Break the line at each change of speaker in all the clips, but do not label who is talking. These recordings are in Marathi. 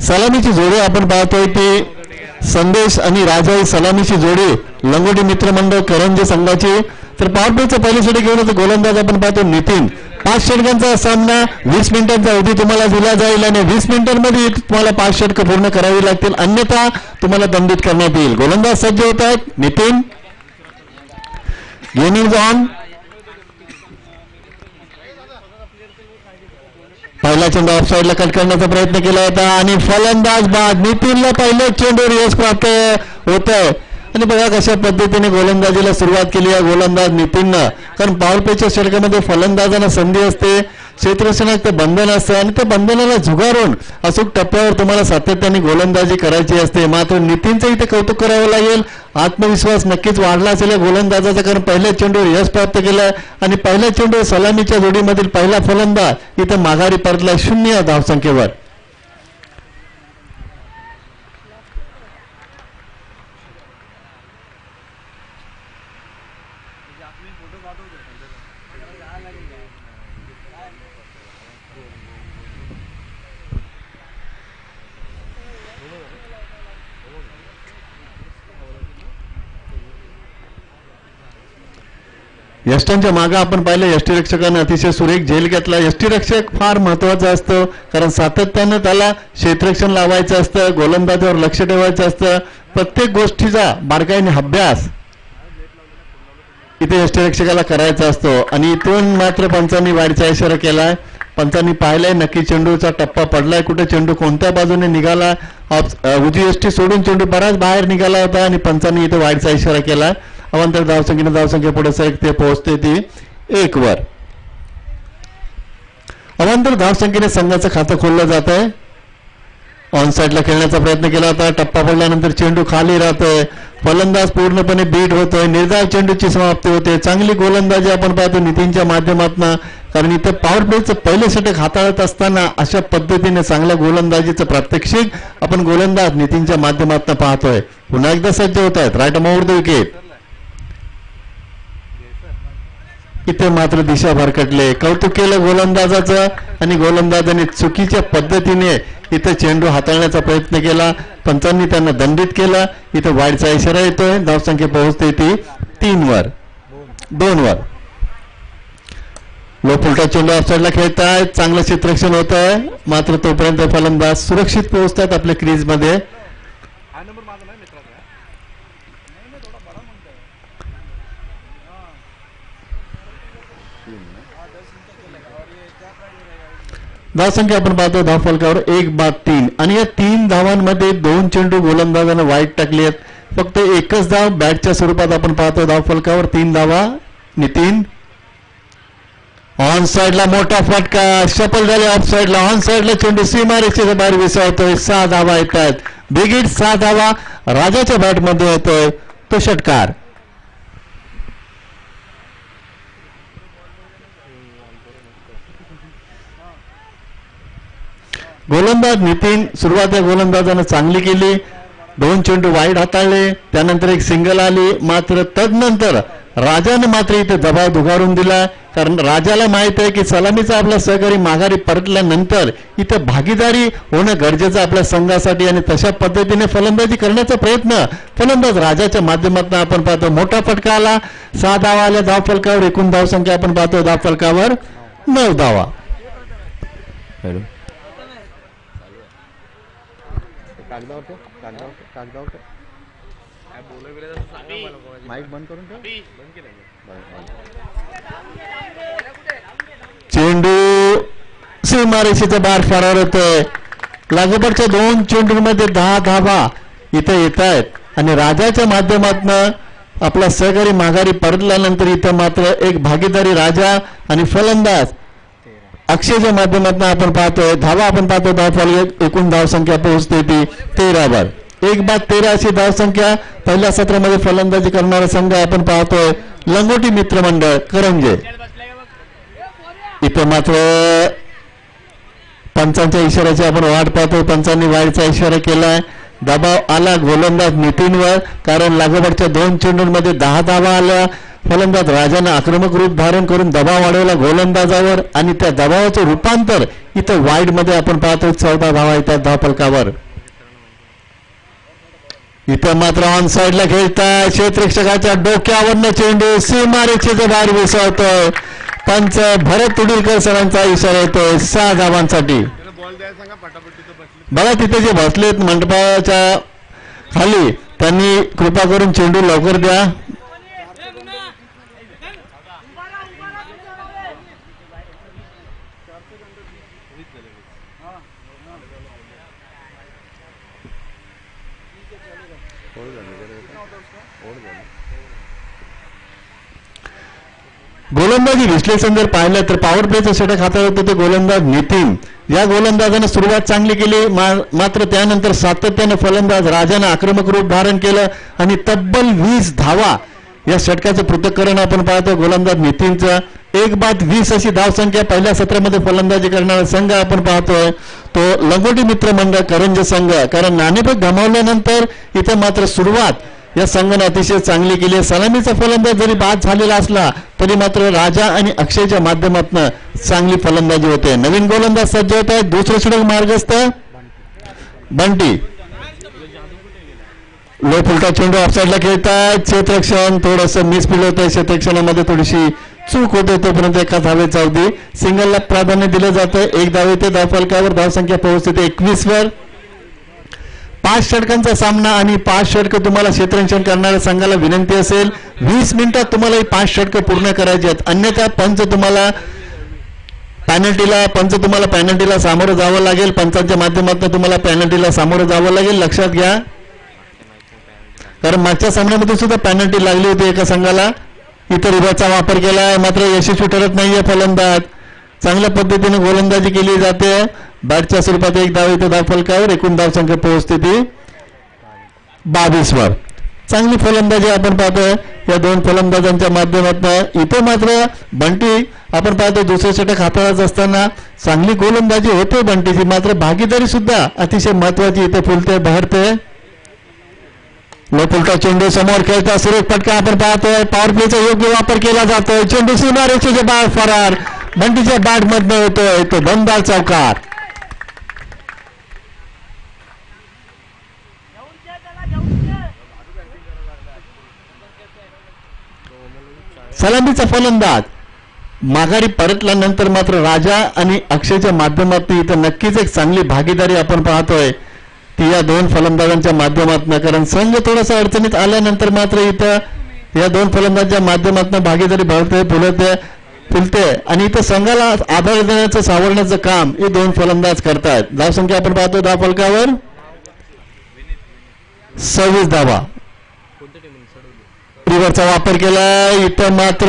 सलामीची जोडी आपण पाहतोय ती संदेश आणि राजा ही सलामीची जोडी लंगोटी मित्रमंडळ करंजे संघाची. तर पॉवर प्लेचं पहिली षटक घेऊन होतं गोलंदाज आपण पाहतो नितीन. 5 षटकांचा सामना 20 मिनिटांचा अवधी तुम्हाला दिला जाईल आणि 20 मिनिटांमध्ये तुम्हाला 5 षटकं पूर्ण करावी लागतील, अन्यथा तुम्हाला दंडित करण्यात येईल. गोलंदाज सज्ज होत आहेत. Nitin game is on. पहिला चेंडू ऑफ साईडला कट करण्याचा प्रयत्न केला होता आणि फलंदाज बाद. नितीनला पहिल्या चेंडूवर यश प्राप्त होत आहे आणि बघा कशा पद्धतीने गोलंदाजीला सुरुवात केली आहे गोलंदाज नितीननं. कारण पॉवर प्लेच्या षटकामध्ये फलंदाजांना संधी असते, क्षेत्ररक्षणात ते बंधन असतं आणि त्या बंधनाला झुगारून अचूक टप्प्यावर तुम्हाला सातत्याने गोलंदाजी करायची असते. मात्र नितीनचं इथे कौतुक करावं लागेल. आत्मविश्वास नक्कीच वाढला असेल या गोलंदाजाचा, कारण पहिल्या चेंडूवर यश प्राप्त केलं आणि पहिल्या चेंडूवर सलामीच्या जोडीमधील पहिला फलंदाज इथे माघारी परतला 0 धावसंख्येवर. यष्टांच्या मागे आपण पाहिलं यष्टीरक्षकाने अतिशय सुरेख झेल घेतला. यष्टीरक्षक फार महत्वाचा असतो, कारण सातत्यानं त्याला क्षेत्ररक्षण लावायचं असतं, गोलंदाजावर लक्ष ठेवायचं असतं. प्रत्येक गोष्टीचा बारकाईने अभ्यास इथे यष्टीरक्षकाला करायचा असतो आणि इथून मात्र पंचांनी वाढीचा इशारा केलाय. पंचांनी पाहिलंय नक्की चेंडूचा टप्पा पडलाय, कुठे चेंडू कोणत्या बाजूने निघाला. उजवी यष्टी सोडून चेंडू बराच बाहेर निघाला होता आणि पंचांनी इथे वाढीचा इशारा केला. अवांतर धावसंख्या पुढे सरकते पोहोचते ती 1 वर. अवांतर धावसंख्येने संघाचं खातं खोललं जात आहे. ऑन साईडला खेळण्याचा प्रयत्न केला होता, टप्पा पडल्यानंतर चेंडू खाली राहतोय, फलंदाज पूर्णपणे बीट होतोय, निर्धाव चेंडूची समाप्ती होते. चांगली गोलंदाजी आपण पाहतो नितीनच्या माध्यमातून, कारण इथं पॉवर प्लेचं पहिले षटक हाताळत असताना अशा पद्धतीने चांगल्या गोलंदाजीचं प्रात्यक्षिक आपण गोलंदाज नितीनच्या माध्यमातून पाहतोय. पुन्हा एकदा सज्ज होत आहेत. राईट मोड विकेट. इथे मात्र दिशा भरकटले. कौतुक केलं गोलंदाजाचं आणि गोलंदाजाने चुकीच्या पद्धतीने इथे चेंडू हाताळण्याचा प्रयत्न केला. पंचांनी त्यांना दंडित केला. इथे वाईडचा इशारा येतोय. धावसंख्या पोहोचते ती 2 वर. लो फुलटा चेंडू ऑफसाईडला खेळतायत. चांगलं क्षेत्ररक्षण होत आहे, मात्र तोपर्यंत फलंदाज सुरक्षित पोहोचतात आपल्या क्रीज मध्ये. धावसंख्या आपण पाहतो धाव फलकावर 1-3 आणि या 3 धावांमध्ये 2 चेंडू गोलंदाजाने वाईट टाकले आहेत. फक्त एकच धाव बॅटच्या स्वरूपात आपण पाहतो धाव फलकावर 3 धावा. नितीन ऑन साईडला मोठा फटका, सफल झाले. ऑफ साईडला ऑन साईडला चेंडू सीमारेषेच्या बाहेर विसावतोय. 6 धावा येत आहेत. बिगिट 6 धावा राजाच्या बॅटमध्ये येतोय तो षटकार. गोलंदाज नितीन, सुरुवात या गोलंदाजानं चांगली केली. 2 चेंडू वाईड हाताळले, त्यानंतर एक सिंगल आली. मात्र तदनंतर राजाने मात्र इथे दबाव दुगारून दिला, कारण राजाला माहित आहे की सलामीचा आपला सहकारी माघारी परतल्यानंतर इथे भागीदारी होणं गरजेचं आपल्या संघासाठी आणि तशा पद्धतीने फलंदाजी करण्याचा प्रयत्न फलंदाज राजाच्या माध्यमातून आपण पाहतो. मोठा फटका आला. 6 धावा आल्या धाव फलकावर. एकूण धावसंख्या आपण पाहतो धाव फलकावर 9 धावा. चेंडू सीमारेषेच्या बाहेर फरार होतोय. लागोपाठच्या 2 चेंडूंमध्ये 10 धावा इथे येत आहेत आणि राजाच्या माध्यमातून आपला सहकारी माघारी परतल्यानंतर इथं मात्र एक भागीदारी राजा आणि फलंदाज अक्षयच्या माध्यमातून आपण पाहतोय. धावा आपण पाहतो धाव फलक. एकूण धावसंख्या पोहोचते ती 13 वर. 1-13 अशी धावसंख्या. पहिल्या सत्रामध्ये फलंदाजी करणारा संघ आपण पाहतोय लंगोटी मित्रमंडळ करंजे. इथे मात्र पंचांच्या इशाऱ्याची आपण वाट पाहतोय. पंचांनी वाईडचा इशारा केलाय. दबाव आला गोलंदाज नितीनवर, कारण लागोपाठच्या 2 चेंडूंमध्ये 10 धावा आल्या. फलंदाज राजाने आक्रमक रूप धारण करून दबाव वाढवला गोलंदाजावर आणि त्या दबावाचे रूपांतर इथं वाईड मध्ये आपण पाहतो 14 धावा येतात धावफलकावर. इथं मात्र ऑन साइडला खेळताय क्षेत्ररक्षकाच्या डोक्यावरनं चेंडू सीमारेषेच्या बाहेर विसळतोय. पंच भरत तुडीलकर सरांचा इशारा येतोय 6 धावांसाठी. बघा तिथे जे बसलेत मंडपाच्या खाली त्यांनी कृपा करून चेंडू लवकर द्या. गोलंदाजी विश्लेषण जर पाहिलं तर पॉवर प्लेचं षटक हाताळत होते गोलंदाज नितीन. या गोलंदाजाने सुरुवात चांगली केली मात्र त्यानंतर सातत्याने फलंदाज राजाने आक्रमक रूप धारण केलं आणि तब्बल 20 धावा या षटकाचं पृथक्करण आपण पाहतो गोलंदाज नितीनचं. 1-20 अशी धावसंख्या पहिल्या सत्रामध्ये फलंदाजी करणारा संघ आपण पाहतोय तो लंगोटी मित्र मंडळ करंज संघ. कारण नाणेफेक गमावल्यानंतर इथे मात्र सुरुवात या संघाने अतिशय चांगली केली. सलामीचा फलंदाज जरी बाद झालेला असला तरी मात्र राजा आणि अक्षयच्या माध्यमातून चांगली फलंदाजी होते. नवीन गोलंदाज सज्ज होत आहे. दुसरं षटक मार्गस्थ बंटी. लो फुलटा चेंडू ऑफसाईडला खेळताय. क्षेत्ररक्षण थोडंसं मिसफील होतंय. क्षेत्ररक्षणामध्ये थोडीशी चूक होते तोपर्यंत एका धावेचा अवधी. सिंगलला प्राधान्य दिलं जातं. 1 धाव येते धावफलकावर. धावसंख्या पोहोचते 21 वर. 5 षटकांचा सामना आणि 5 षटकं तुम्हाला क्षेत्ररक्षण करणाऱ्या संघाला विनंती असेल 20 मिनिटात तुम्हाला ही 5 षटकं पूर्ण करायची आहेत. अन्यथा पंच तुम्हाला पॅनल्टीला सामोरं जावं लागेल. पंचांच्या माध्यमातून तुम्हाला पॅनल्टीला सामोरं जावं लागेल. लक्षात घ्या कारण मागच्या सामन्यामध्ये सुद्धा पॅनल्टी लागली होती एका संघाला. इतर रिबाचा वापर केला मात्र यशस्वी ठरत नाहीये फलंदाज. चांगल्या पद्धतीने गोलंदाजी केली जाते. बॅटच्या स्वरूपात 1 धाव येते धावफलकावर. एकूण धावसंख्या पोहोचते ती 22 वर. चांगली फलंदाजी आपण पाहतोय या 2 फलंदाजांच्या माध्यमातून. इथे मात्र बंटी आपण पाहतो दुसरे षटक हाताळत असताना चांगली गोलंदाजी होते बंटीची मात्र भागीदारी सुद्धा अतिशय महत्वाची इथे फुलते बहरते. लो फुलटा चेंडू समोर खेळता सुरेख फटका आपण पाहतोय. पॉवर प्लेचा योग्य वापर केला जातोय. चेंडू सीमारेषेच्या बाहेर फरार. बंटीच्या बॅट मधनं होतोय तो दमदार चौकार. सलामीचा फलंदाज माघारी परतल्यानंतर मात्र राजा आणि अक्षयच्या माध्यमातून इथं नक्कीच एक चांगली भागीदारी आपण पाहतोय ती या 2 फलंदाजांच्या माध्यमातून. कारण संघ थोडासा अडचणीत आल्यानंतर मात्र इथं या 2 फलंदाजांच्या माध्यमातून भागीदारी फुलते आणि इथं संघाला आधार देण्याचं सावरण्याचं काम हे 2 फलंदाज करतात. धावसंख्या आपण पाहतो धावफलकावर 26 धावा. रिव्हरचा वापर केला. इथं मात्र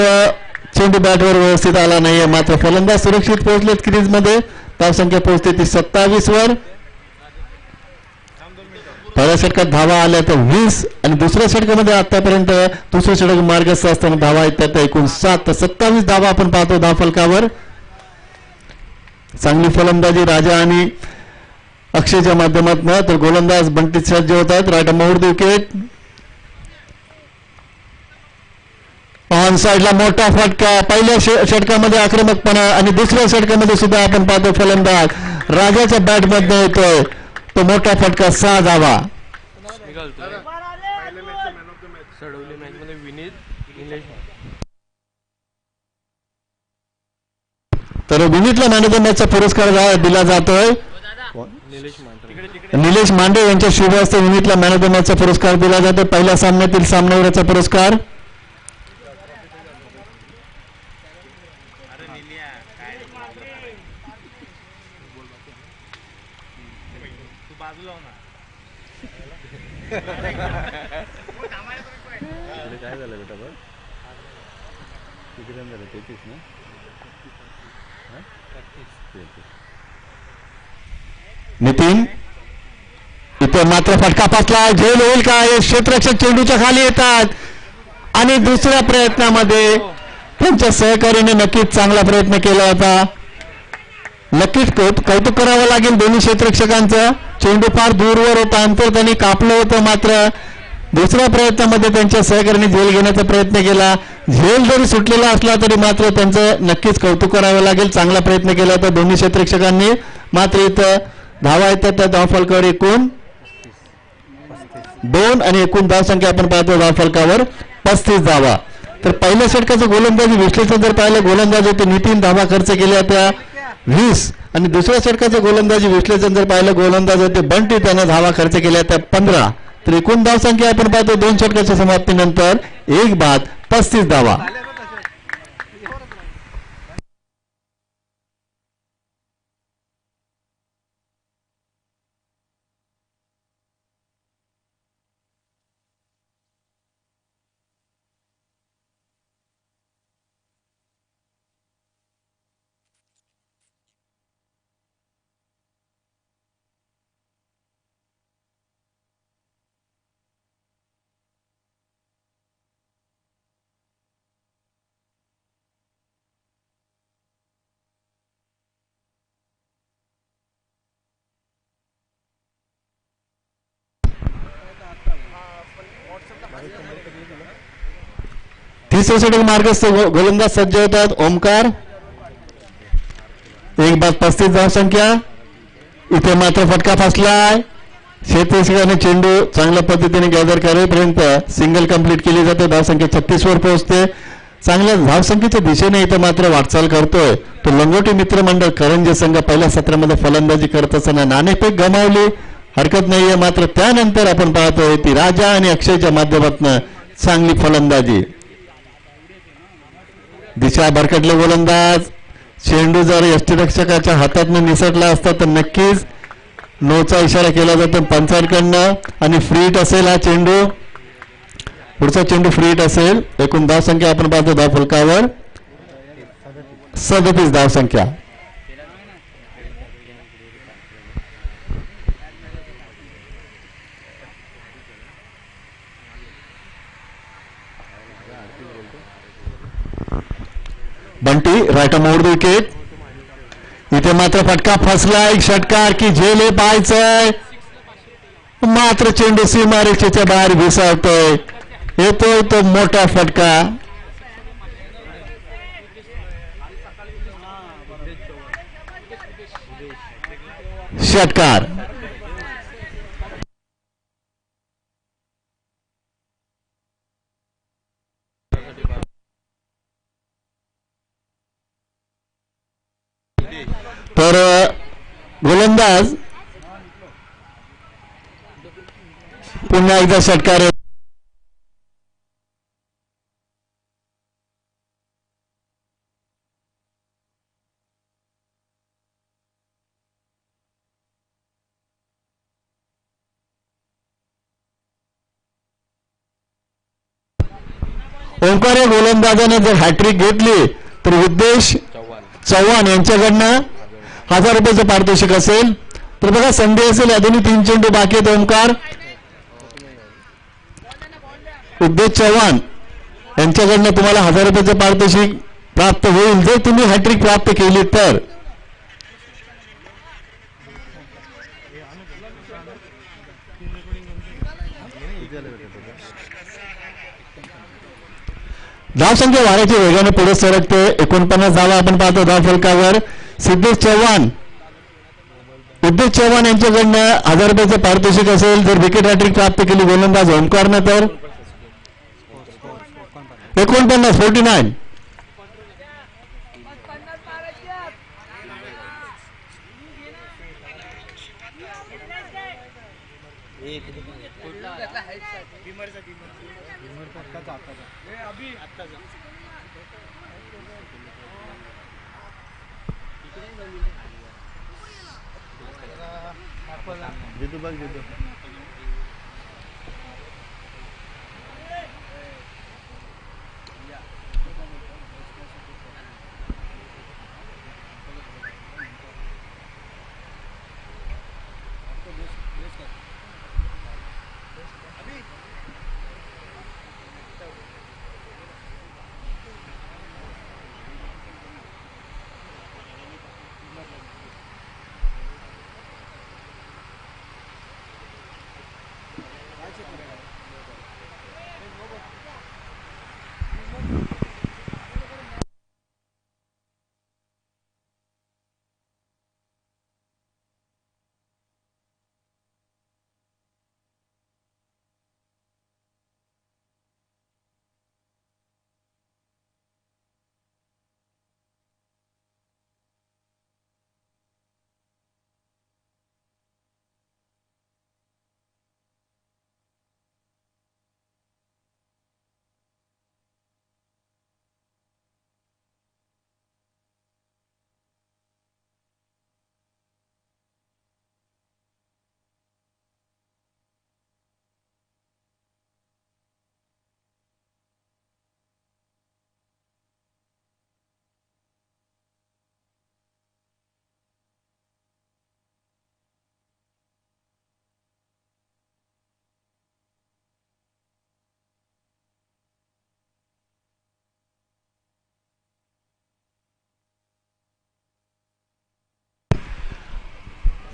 चेंडू बॅटवर व्यवस्थित आला नाहीये मात्र फलंदाज सुरक्षित पोहोचलेत क्रीजमध्ये. धावसंख्या पोहोचते ती 27 वर. पहिल्या षटकात धावा आल्या तर 20 आणि दुसऱ्या षटकामध्ये आतापर्यंत दुसरं षटक मार्गस्थ असताना धावा येतात एकूण 7 तर 27 धावा आपण पाहतो धावफलकावर. चांगली फलंदाजी राजा आणि अक्षयच्या माध्यमातून. तर गोलंदाज बंटी सज्ज होत आहेत. राईट मुहूर्त विकेट. ऑन साइडला मोठा फटका. पहिल्या षटकामध्ये आक्रमकपणा आणि दुसऱ्या षटकामध्ये सुद्धा आपण पाहतो फलंदाज राजाच्या बॅट मध्ये येतोय तो मोठा फटका. 6 धावा. तर विनीतला मॅन ऑफ द मॅचचा पुरस्कार दिला जातोय. निलेश मांडे यांच्या शुभ हस्ते विनीतला मॅन ऑफ द मॅचचा पुरस्कार दिला जातो. पहिल्या सामन्यातील सामनावीराचा पुरस्कार.
काय झालं बेटा बघ किती रन झाले 33 ना.
नितीन इथे मात्र फटका पाचला. झेल होईल का. क्षेत्ररक्षक चेंडूच्या खाली येतात आणि दुसऱ्या प्रयत्नामध्ये त्यांच्या सहकार्याने नक्कीच चांगला प्रयत्न केला होता. नक्कीच कौतुक करावं लागेल दोन्ही क्षेत्ररक्षकांचं. चेंडू फार दूरवर होता. अंतर त्यांनी कापलं होतं मात्र दुसऱ्या प्रयत्नामध्ये त्यांच्या सहकार्याने झेल घेण्याचा प्रयत्न केला. झेल जरी सुटलेला असला तरी मात्र त्यांचं नक्कीच कौतुक करावं लागेल. चांगला प्रयत्न केला होता दोन्ही क्षेत्ररक्षकांनी. मात्र इथं धावा येतात त्या धावफलकावर एकूण 2 आणि एकूण धावसंख्या आपण पाहतो धावफलकावर 35 धावा. तर पहिल्या षटकाचं गोलंदाजी विश्लेषण जर पाहिलं, गोलंदाज होते नितीन, धावा खर्च केल्या होत्या 20. आणि दुसऱ्या षटकाचं गोलंदाजी विश्लेषण जर पाहिलं, गोलंदाज होते बंटी, त्यानं धावा खर्च केल्या होत्या 15. तर एकूण धावसंख्या आपण पाहतो 2 षटकाच्या समाप्तीनंतर 1 बाद 35 धावा. तिसऱ्या षटक मार्गस्थ गोलंदाज सज्ज होतात. ओमकार 1 बाद 35 धावसंख्या. इथे मात्र फटका फसलाय. क्षेत्ररक्षकाने चेंडू चांगल्या पद्धतीने गॅदर करेपर्यंत सिंगल कंप्लीट केली जाते. धावसंख्या 36 वर पोहोचते. चांगल्या धावसंख्येच्या दिशेने इथं मात्र वाटचाल करतोय तो लंगोटी मित्रमंडळ करंजी संघ. पहिल्या सत्रामध्ये फलंदाजी करत असताना नाणेफेक गमावली, हरकत नाहीये. मात्र त्यानंतर आपण पाहतोय ती राजा आणि अक्षयच्या माध्यमातून चांगली फलंदाजी. दिशा भरकटले गोलंदाज. चेंडू जर यष्टीरक्षकाच्या हातातून निसटला असता तर नक्कीच नोचा इशारा केला जातो पंचांकडनं आणि फ्री हिट असेल हा चेंडू. पुढचा चेंडू फ्री हिट असेल. एकूण धावसंख्या आपण पाहतो धावफलकावर 37 धावसंख्या. बंटी राईट मोड विकेट. इथे मात्र फटका फसला. एक षटकार की झेल पाहायचंय. मात्र चेंडू सीमारेषेच्या बाहेर घुसावतोय. येतोय तो मोठा फटका. षटकार. तर गोलंदाज पुन्हा एकदा षटकार. ओंकार या गोलंदाजाने जर हॅट्रिक घेतली तर उद्देश चव्हाण यांच्याकडनं 1000 रुपयाचं पारितोषिक असेल. तर बघा संधी असेल, अजूनही 3 चेंडू बाकी आहेत. ओंकार उद्देश चव्हाण यांच्याकडनं तुम्हाला 1000 रुपयाचं पारितोषिक प्राप्त होईल जर तुम्ही हॅट्रिक प्राप्त केली तर. धावसंख्या वाढायची वेगाने पुढे सरकते. 49 धावा आपण पाहतो धावफलकावर. सिद्धेश चव्हाण उद्देश चव्हाण यांच्याकडनं 1000 रुपयाचं पारितोषिक असेल जर विकेट हॅट्रिक प्राप्त केली गोलंदाज ओमकारनं तर 49 49.
जितू बघ जितू.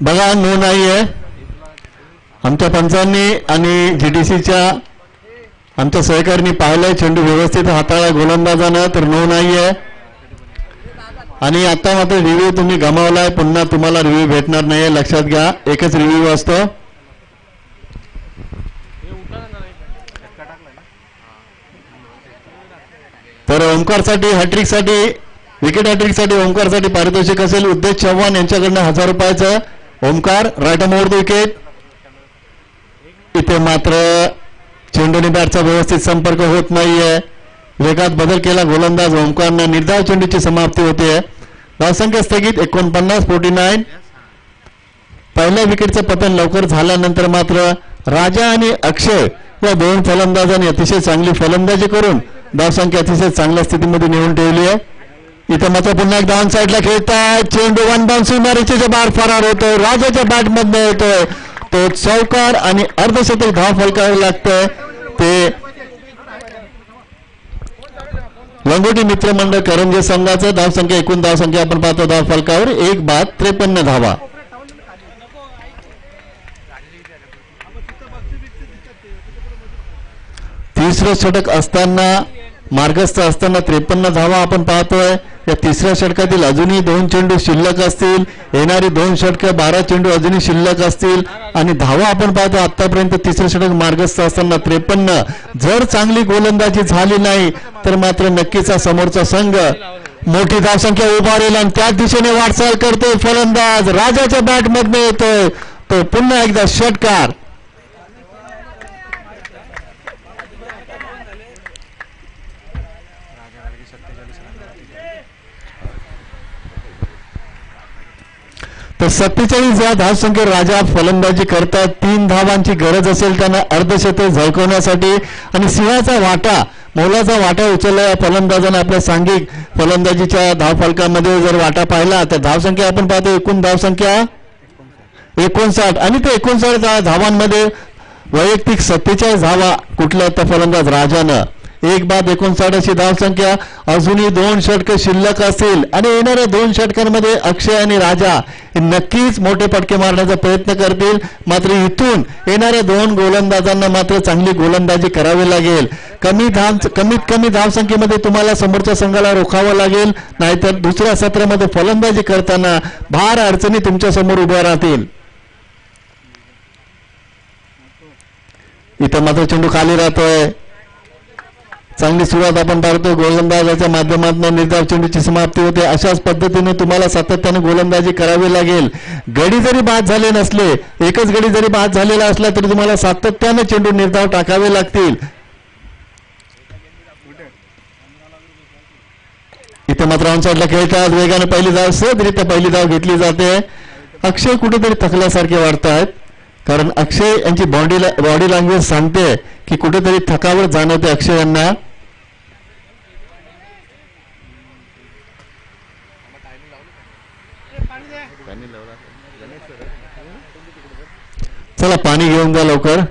बघा नो नाही आहे. आमच्या पंचांनी आणि GTCच्या आमच्या सहकाऱ्यांनी पाहिलंय, चेंडू व्यवस्थित हाताळला गोलंदाजानं, तर नो नाही आहे. आणि आता मात्र रिव्ह्यू तुम्ही गमावलाय, पुन्हा तुम्हाला रिव्ह्यू भेटणार नाहीये, लक्षात घ्या. एकच रिव्ह्यू असतो. तर ओमकारसाठी हॅट्रिकसाठी विकेट हॅट्रिकसाठी ओमकारसाठी पारितोषिक असेल उद्देश चव्हाण यांच्याकडनं 1000 रुपयाचं. ओमकार राईट मोड विकेट. इथे मात्र चेंडूने बॅटचा व्यवस्थित संपर्क होत नाहीये. वेगात बदल केला गोलंदाज ओमकारनं. निर्धाव चेंडूची समाप्ती होते. धावसंख्या स्थगित 49-49. पहिल्या विकेटचं पतन लवकर झाल्यानंतर मात्र राजा आणि अक्षय या दोन फलंदाजांनी अतिशय चांगली फलंदाजी करून धावसंख्या अतिशय चांगल्या स्थितीमध्ये नेऊन ठेवली आहे. इथं मात्र पुन्हा एकदा ऑन साईडला खेळताय. चेंडू वन बाउन्सिंग मारीच्या बाहेर फरार होतोय. राजाच्या बॅटमधनं येतोय तो चौकार आणि अर्धशतक धाव फलकावे लागतंय. ते लंगोटी मित्रमंडळ करंजे संघाचं. धावसंख्या एकूण धावसंख्या आपण पाहतो धाव फलकावर 1 बाद 53 धावा. तिसरं षटक असताना मार्गस्थ असताना 53 धावा आपण पाहतोय. या तिसऱ्या षटकातील अजूनही 2 चेंडू शिल्लक असतील. येणारी 2 षटकं 12 चेंडू अजूनही शिल्लक असतील. आणि धावा आपण पाहतो आतापर्यंत तिसरं षटक मार्गस्थ असताना 53. जर चांगली गोलंदाजी झाली नाही तर मात्र नक्कीच समोरचा संघ मोठी धावसंख्या उभारेल आणि त्याच दिशेने वाटचाल करतोय. फलंदाज राजाच्या बॅटमधनं येतोय तो पुन्हा एकदा षटकार. तर 47 या धावसंख्येवर राजा फलंदाजी करतात. 3 धावांची गरज असेल त्यांना अर्धशतक झळकवण्यासाठी. आणि सिंहाचा वाटा मोलाचा वाटा उचलला फलंदाजाने आपल्या सांघिक फलंदाजीच्या धावफलकामध्ये. जर वाटा पाहिला तर धावसंख्या आपण पाहतो एकूण धावसंख्या 59 आणि ते 59 धावांमध्ये वैयक्तिक 47 धावा कुठल्या तर फलंदाज राजानं. 1 बाद 59 अशी धावसंख्या. अजूनही 2 षटकं शिल्लक असतील आणि येणाऱ्या 2 षटकांमध्ये अक्षय आणि राजा हे नक्कीच मोठे फटके मारण्याचा प्रयत्न करतील. मात्र इथून येणाऱ्या 2 गोलंदाजांना मात्र चांगली गोलंदाजी करावी लागेल. कमीत कमी धावसंख्येमध्ये तुम्हाला समोरच्या संघाला रोखावं लागेल, नाहीतर दुसऱ्या सत्रामध्ये फलंदाजी करताना भार अडचणी तुमच्या समोर उभ्या राहतील. इथं मात्र चेंडू खाली राहतोय. चांगली सुरुवात आपण पाहतो. गोलंदाजाच्या माध्यमातून निर्धाव चेंडूची समाप्ती होते. अशाच पद्धतीने तुम्हाला सातत्याने गोलंदाजी करावी लागेल. गडी जरी बाद झाले नसले, एकच गडी जरी बाद झालेला असला तरी तुम्हाला सातत्याने चेंडू निर्धाव टाकावे लागतील. इथे मात्र ऑन साईडला खेळतात. वेगाने पहिली धाव सहजरित्या पहिली धाव घेतली जाते. अक्षय कुठेतरी थकल्यासारखे वाटतात, कारण अक्षय यांची बॉडी लँग्वेज सांगते की कुठेतरी थकावट जाणवते अक्षय यांना. चला पाणी घेऊन जा लवकर.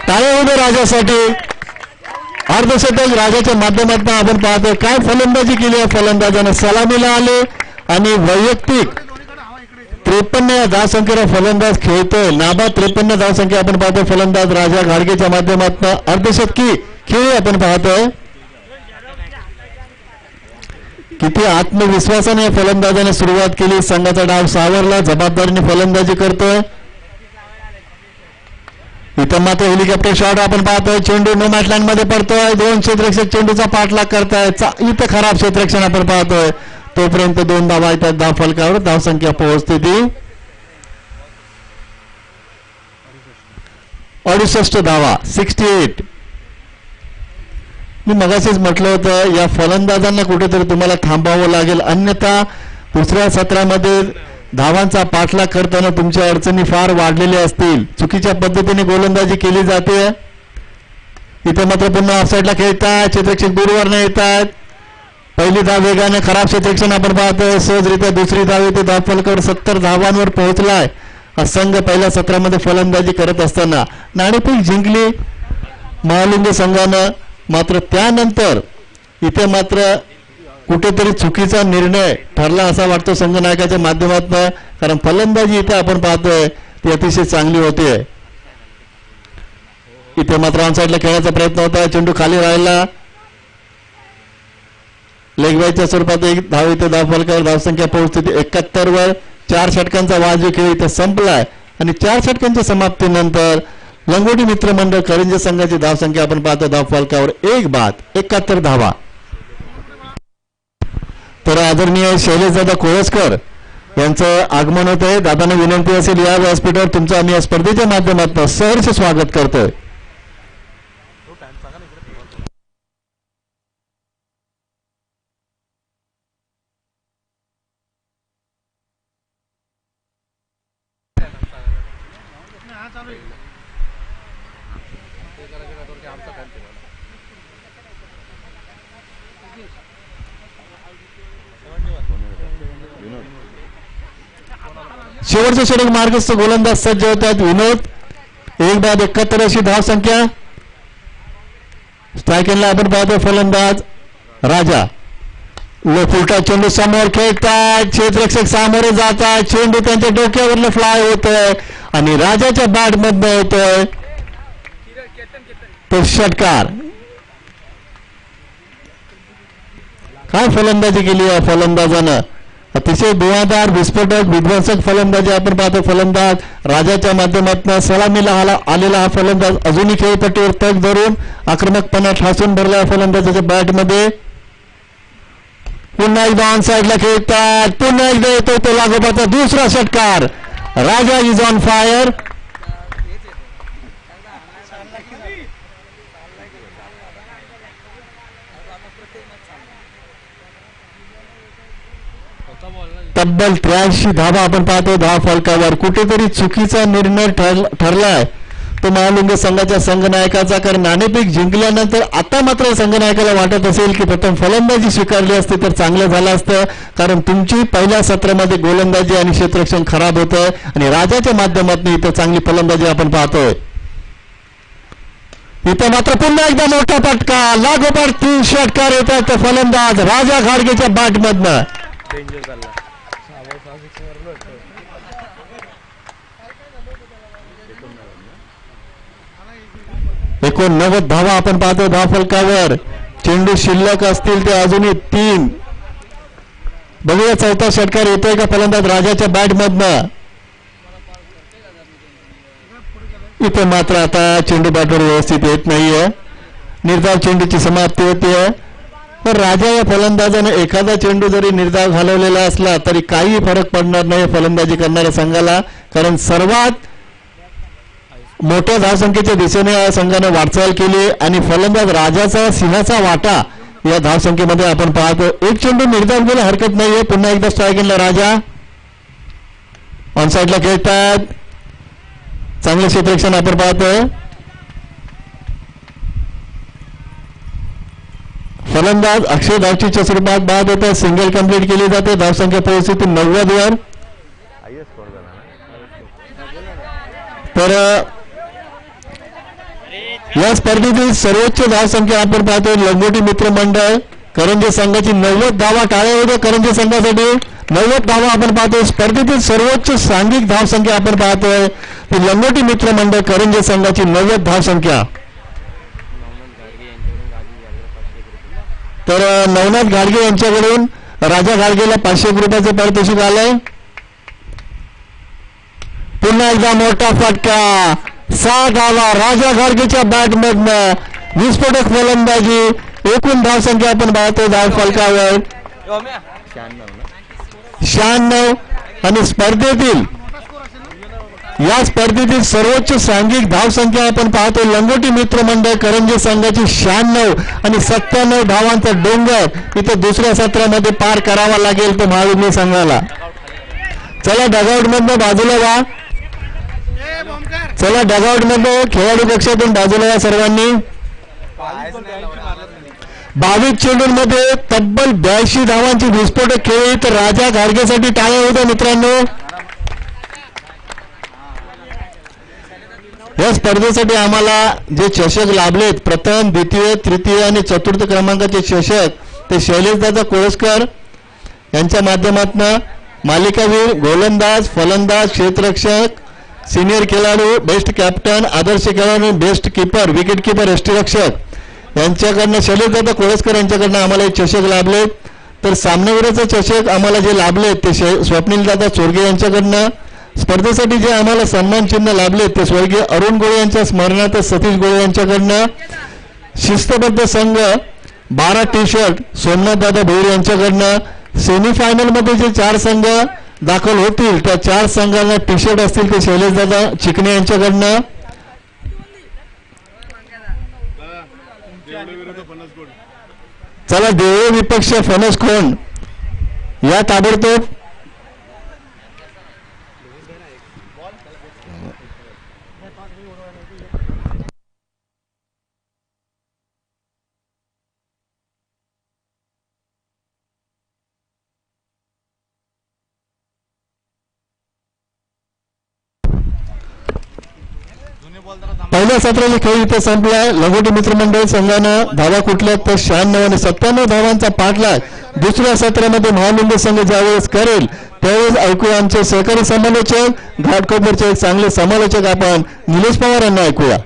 टाळ्या होते राजासाठी. अर्धशतक राजाच्या माध्यमातून आपण पाहतोय. काय फलंदाजी केली आहे फलंदाजानं. सलामीला आले आणि वैयक्तिक 53 या धावसंख्येला फलंदाज खेळतोय. नाबाद 53 धावसंख्या आपण पाहतोय. फलंदाज राजा घाडगेच्या माध्यमातून अर्धशतकी खेळ आपण पाहतोय. किती आत्मविश्वासाने फलंदाजाने सुरुवात केली. संघाचा डाव सावरला. जबाबदारीने फलंदाजी करतोय. इथं मात्र हेलिकॉप्टर शॉट आपण पाहतोय. चेंडू नो मॅटलँड मध्ये पडतोय. 2 क्षेत्ररक्षक चेंडूचा पाठलाग करतायत. इथं खराब क्षेत्ररक्षण आपण पाहतोय. तोपर्यंत 2 धावा येतात धाव फलकावर. धावसंख्या पोहोचते ती 68 धावा 68. मी मगाशीच म्हटलं होतं या फलंदाजांना कुठेतरी तुम्हाला थांबावं लागेल, अन्यथा दुसऱ्या सत्रामध्ये धावांचा पाठलाग करताना तुमच्या अडचणी फार वाढलेल्या असतील. चुकीच्या पद्धतीने गोलंदाजी केली जाते. इथे मात्र पुन्हा ऑफसाईडला खेळतात, क्षेत्ररक्षक दूरवर न येतात. पहिली धाव वेगाने खराब क्षेत्ररक्षण आपण पाहतोय. सहजरित्या दुसरी धाव येते धाव फलकावर. 70 धावांवर पोहोचलाय हा संघ पहिल्या सत्रामध्ये फलंदाजी करत असताना. नाणेफेक जिंकली महालिंग संघानं, मात्र त्यानंतर इथे मात्र कुठेतरी चुकीचा निर्णय ठरला असा वाटतो संघनायकाच्या माध्यमातून. कारण फलंदाजी इथे आपण पाहतोय ती अतिशय चांगली होते. इथे मात्र ऑनसाईडला खेळण्याचा प्रयत्न होता. चेंडू खाली राहिला. लेग बायच्या स्वरूपात एक धाव इथे धाव फलकावर. धावसंख्या पोहोचते 71 वर. 4 षटकांचा वाजवी खेळ इथे संपलाय आणि 4 षटकांच्या समाप्तीनंतर लंगोटी मित्रमंडळ करंजे संघाची धावसंख्या आपण पाहतो धाव फलकावर 1 बाद 71 धावा. तर आदरणीय शैलेशदादा कोळसकर यांचं आगमन होत आहे. दादांना विनंती असेल या व्यासपीठावर तुमचं आम्ही या स्पर्धेच्या माध्यमातून सहर्ष स्वागत करतोय. शेवटचे षटक मार्गस्थ गोलंदाज सज्ज होत आहेत. विनोद 1 बाद 71 अशी धावसंख्या. स्ट्रायकरला आपण पाहतो फलंदाज राजा. फुलटा चेंडू समोर खेळतात. क्षेत्ररक्षक सामोरे जातात. चेंडू त्यांच्या डोक्यावरला फ्लाय होतोय आणि राजाच्या बॅट मधनं येतोय तो षटकार. काय फलंदाजी केली आहे फलंदाजानं. अतिशय धुवाधार विस्फोटक विध्वंसक फलंदाजी आपण पाहतो. फलंदाज राजाच्या माध्यमातून सलामीला आलेला हा फलंदाज अजूनही खेळपट्टीवर तग धरून आक्रमकपणा ठासून भरला फलंदाजाच्या बॅटमध्ये. पुन्हा एकदा ऑन साईडला खेळतात. पुन्हा एकदा येतो तो लागोपाचा दुसरा षटकार. राजा इज ऑन फायर. तब्बल 83 धावा आपण पाहतो धाव फलकावर. कुठेतरी चुकीचा निर्णय ठरलाय तो महालिंग संघाच्या संघनायकाचा. कारण नाणेफेक जिंकल्यानंतर आता मात्र संघनायकाला वाटत असेल की प्रथम फलंदाजी स्वीकारली असती तर चांगलं झालं असतं. कारण तुमची पहिल्या सत्रामध्ये गोलंदाजी आणि क्षेत्ररक्षण खराब होतं आणि राजाच्या माध्यमातून इथं चांगली फलंदाजी आपण पाहतोय. इथं मात्र पुन्हा एकदा मोठा फटका. लागोपाठ 3 षटकार येतात फलंदाज राजा घाडगेच्या बॅटमधनं. 89 धावा आपण पाहतो धाव फलकावर. चेंडू शिल्लक असतील ते अजूनही 3. बघूया चौथा षटकार येतोय का फलंदाज राजाच्या बॅटमधनं. इथे मात्र आता चेंडू बॅटवर व्यवस्थित येत नाहीये. निर्धाव चेंडूची समाप्ती होतीये. पण राजा या फलंदाजाने एखादा चेंडू जरी निर्धाव घालवलेला असला तरी काही फरक पडणार नाही फलंदाजी करणाऱ्या संघाला. कारण सर्वात मोठ्या धावसंख्येच्या दिशेने या संघाने वाटचाल केली आणि फलंदाज राजाचा सिंहाचा वाटा या धावसंख्येमध्ये आपण पाहतो. एक चेंडू निर्धाव गेला हरकत नाहीये. पुन्हा एकदा स्ट्रायकिंगला राजा. ऑनसाईडला खेळतात. चांगले क्षेत्ररक्षण आपण पाहतोय. फलंदाज अक्षय धावचीच्या स्वरूपात बाद होतं. सिंगल कंप्लीट केली जाते. धावसंख्या पोहोचते 90 वर. तर या स्पर्धेतील सर्वोच्च धावसंख्या आपण पाहतोय लंगोटी मित्रमंडळ करंजे संघाची 90 धावा. टाळ्या होत्या करंजे संघासाठी. 90 धावा आपण पाहतोय. स्पर्धेतील सर्वोच्च सांघिक धावसंख्या आपण पाहतोय ती लंगोटी मित्रमंडळ करंजे संघाची 90 धावसंख्या. तर नवनाथ घाडगे यांच्याकडून राजा घाडगेला 500 रुपयाचं पारितोषिक आलंय. पुन्हा एकदा मोठा फटका. 6 धावा राजा घाडगेच्या बॅटमधनं. विस्फोटक फलंदाजी. एकूण धावसंख्या आपण पाहतो धाव फलकावर 96 आणि स्पर्धेतील या स्पर्धेतील सर्वोच्च सांघिक धावसंख्या आपण पाहतो लंगोटी मित्र मंडळ करंजी संघाची 96 आणि 97 धावांचा डोंगर इथे दुसऱ्या सत्रामध्ये पार करावा लागेल तो महाविद्यालय संघाला. चला डगआउट मधनं बाजूला व्हा. चला डगआउट मध्ये खेळाडू कक्षातून बाजूला या सर्वांनी. 22 चेंडूंमध्ये तब्बल 82 धावांची विस्फोटक खेळी तर राजा गाडगेसाठी टाळ्या होत्या मित्रांनो. या स्पर्धेसाठी आम्हाला जे चषक लाभलेत प्रथम द्वितीय तृतीय आणि चतुर्थ क्रमांकाचे चषक ते शैलेशदादा कोळसकर यांच्या माध्यमातून मालिकावीर गोलंदाज फलंदाज क्षेत्ररक्षक सिनियर खेळाडू बेस्ट कॅप्टन आदर्श खेळाडू बेस्ट कीपर विकेट कीपर यष्टीरक्षक यांच्याकडनं शैलेशदादा कोळसकर यांच्याकडनं आम्हाला एक चषक लाभले. तर सामनावीराचा चषक आम्हाला जे लाभले ते स्वप्नीलदादा चोरगे यांच्याकडनं. स्पर्धेसाठी जे आम्हाला सन्मान चिन्ह लाभले ते स्वर्गीय अरुण गोळे यांच्या स्मरणार्थ सतीश गोळे यांच्याकडनं. शिस्तबद्ध संघ 12 टी शर्ट सोमनाथदादा भोईर यांच्याकडनं. सेमीफायनल मध्ये जे 4 संघ दाखल होतील त्या 4 संघांना टी शर्ट असतील ते शैलेशदादा चिकणे यांच्याकडनं. चला देवळे विपक्ष फणस खोंड या ताबडतोब पहिल्या सत्राचा खेळ इथे संपला. लंगोटी मित्रमंडळ संघानं धावा कुठल्या तर 96 आणि 97 धावांचा पाठलाग दुसऱ्या सत्रामध्ये महालिंग संघ ज्यावेळेस करेल त्यावेळेस ऐकूया आमचे सहकारी समालोचक घाटकोपरचे एक चांगले समालोचक आपण निलेश पवार यांना ऐकूया.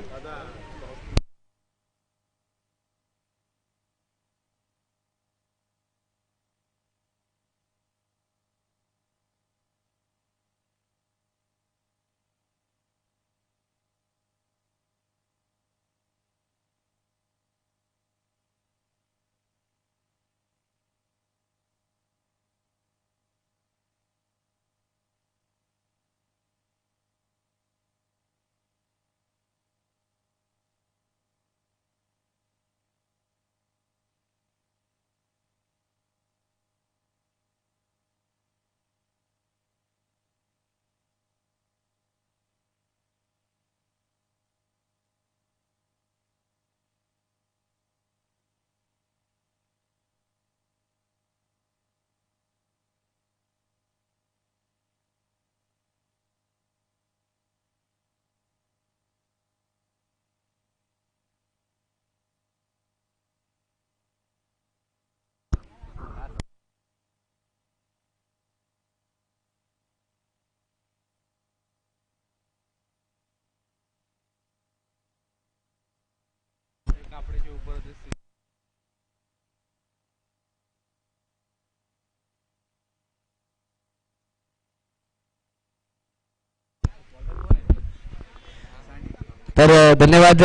तर धन्यवाद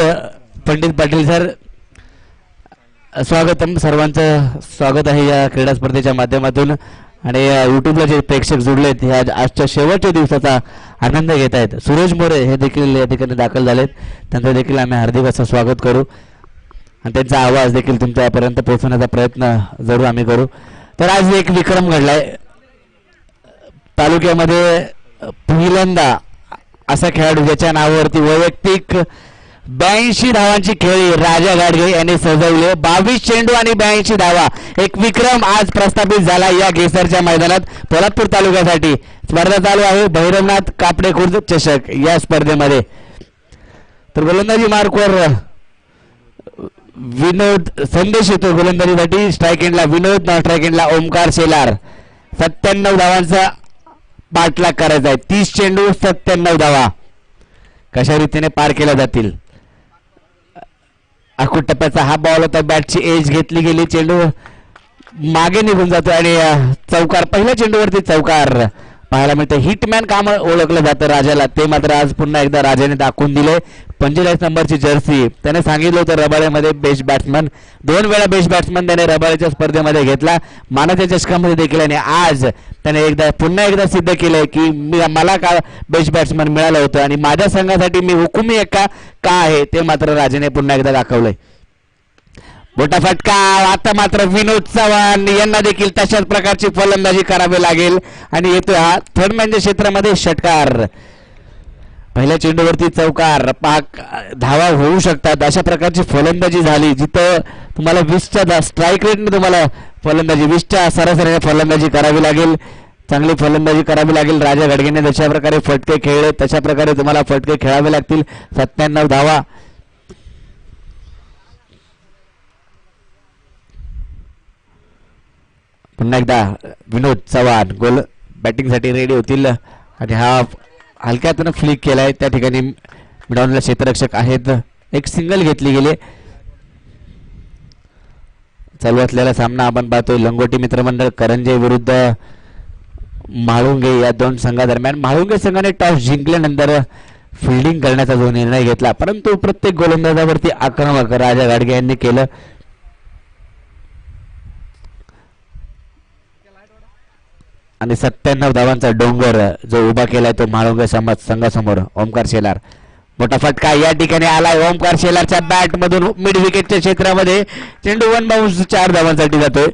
पंडित पाटील सर. स्वागतम सर्वांचं स्वागत आहे या क्रीडा स्पर्धेच्या माध्यमातून. आणि यूट्यूबला जे प्रेक्षक जुडलेत हे आजच्या शेवटच्या दिवसाचा आनंद घेत आहेत. सुरेश मोरे हे देखील या ठिकाणी दाखल झालेत. त्यांचं देखील आम्ही हार्दिक असं स्वागत करू आणि त्यांचा आवाज देखील तुमच्यापर्यंत पोहोचवण्याचा प्रयत्न जरूर आम्ही करू. तर आज एक विक्रम घडलाय तालुक्यामध्ये. पहिल्यांदा असा खेळाडू ज्याच्या नावावरती वैयक्तिक 82 धावांची खेळी राजा गाडगे यांनी सजवले. 22 चेंडू आणि 82 धावा एक विक्रम आज प्रस्थापित झाला या गेसरच्या मैदानात पोलादपूर तालुक्यासाठी. स्पर्धा चालू आहे भैरवनाथ कापडे खुर्द चषक या स्पर्धेमध्ये. तर गोलंदाजी मार्कवर विनोद संदेश येतो गोलंदाजीसाठी. स्ट्राईक एंडला विनोद, नॉन स्ट्राईक एंडला ओमकार शेलार. 97 धावांचा पाठलाग करायचा आहे. 30 चेंडू 97 धावा कशा रीतीने पार केल्या जातील. आखूड टप्प्याचा हा बॉल होता. बॅटची एज घेतली गेली. चेंडू मागे निघून जातो आणि चौकार पहिल्या चेंडूवरती चौकार पाहायला मिळतं. हिटमॅन काम ओळखलं जातं राजाला, ते मात्र आज पुन्हा एकदा राजाने दाखवून दिले. 45 नंबरची जर्सी त्याने सांगितलं होतं रबाळ्यामध्ये बेस्ट बॅट्समन, 2 वेळा बेस्ट बॅट्समन त्याने रबाळ्याच्या स्पर्धेमध्ये घेतला, मानाच्या चषकामध्ये देखील. आणि आज त्याने पुन्हा एकदा सिद्ध केलंय की मला का बेस्ट बॅट्समन मिळालं होतं आणि माझ्या संघासाठी मी हुकुमी एक्का का आहे ते मात्र राजाने पुन्हा एकदा दाखवलंय. मोठा फटका. आता मात्र विनोद चव्हाण यांना देखील तशाच प्रकारची फलंदाजी करावी लागेल आणि येतोय हा थर्ड मॅनच्या क्षेत्रामध्ये षटकार. पहिल्या चेंडूवरती चौकार, पाक धावा होऊ शकतात अशा प्रकारची फलंदाजी झाली, जिथं तुम्हाला 20च्या स्ट्राईक रेटने तुम्हाला फलंदाजी 20च्या सरासरीने फलंदाजी करावी लागेल, चांगली फलंदाजी करावी लागेल. राजा घाडगेने जशा प्रकारे फटके खेळले तशा प्रकारे तुम्हाला फटके खेळावे लागतील. 97 धावा. पुन्हा एकदा विनोद चव्हाण गोल बॅटिंगसाठी रेडी होतील आणि हा हलक्यातून फ्लिक केलाय. त्या ठिकाणी मिडॉनला क्षेत्ररक्षक आहेत, एक सिंगल घेतली गेली. चालू असलेला सामना आपण पाहतोय लंगोटी मित्रमंडळ करंजे विरुद्ध म्हाळुंगे या दोन संघादरम्यान. म्हाळुंगे संघाने टॉस जिंकल्यानंतर फिल्डिंग करण्याचा जो निर्णय घेतला, परंतु प्रत्येक गोलंदाजावरती आक्रमक राजा घाडगे यांनी केलं. आणि 97 धावांचा डोंगर जो उभा केलाय तो म्हाळुंगे संघासमोर. ओमकार शेलार मोठा फटका या ठिकाणी आलाय. ओमकार शेलारच्या बॅट मधून मिड विकेटच्या क्षेत्रामध्ये चेंडू 1 बाउन्स 4 धावांसाठी जातोय.